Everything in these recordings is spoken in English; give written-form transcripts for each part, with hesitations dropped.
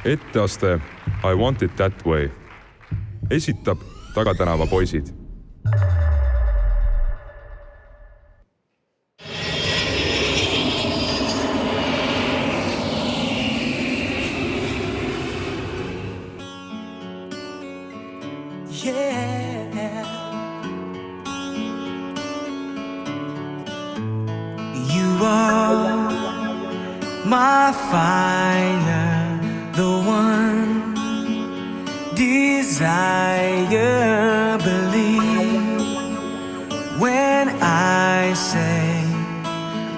etteaste I want it that way esitab Tagatänava poisid. Yeah, you are my fire, the one desire. Believe when I say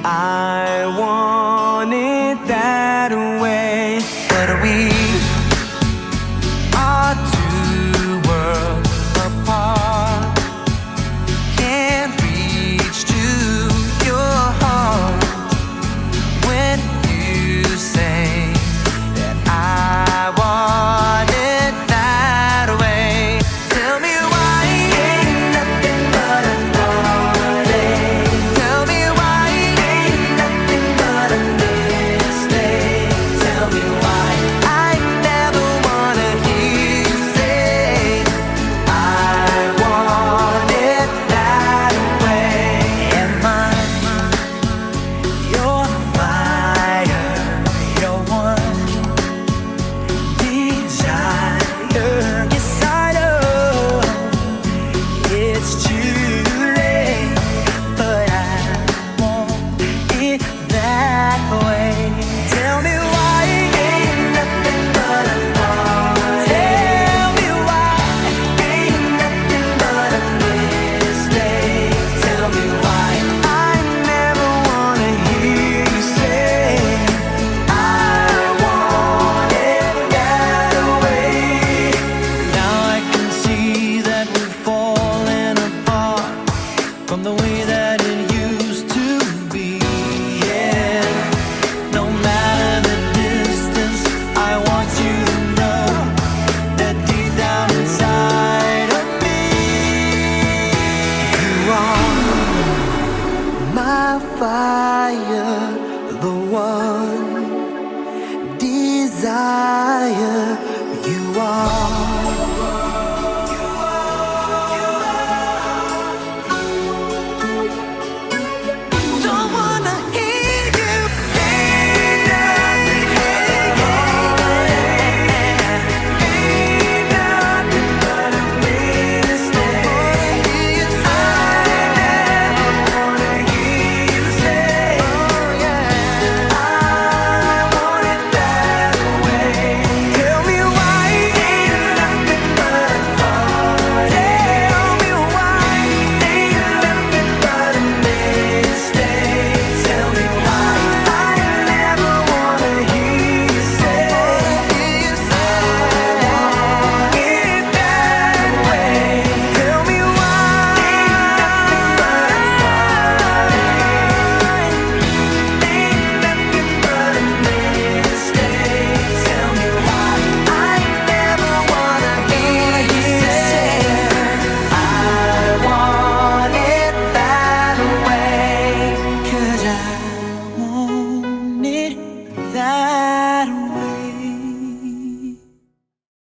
I want it that way. But we are two worlds apart, can't reach to your heart when you say that I want it that way. Tell me why ain't nothing but a heartache. Tell me why ain't nothing but a mistake. Tell me why I never wanna hear you say I want it that way. Am I your fire, your one desire? Yes, I know it's too late, but I want it that way. Tell me why ain't nothing but a heartache. Tell me why ain't nothing but a mistake. Tell me why I never wanna hear you say I want it that way. Now I can see that we're falling apart from the way that it used to be. Yeah, no matter the distance, I want you to know that deep down inside of me, you are my fire, the one desire.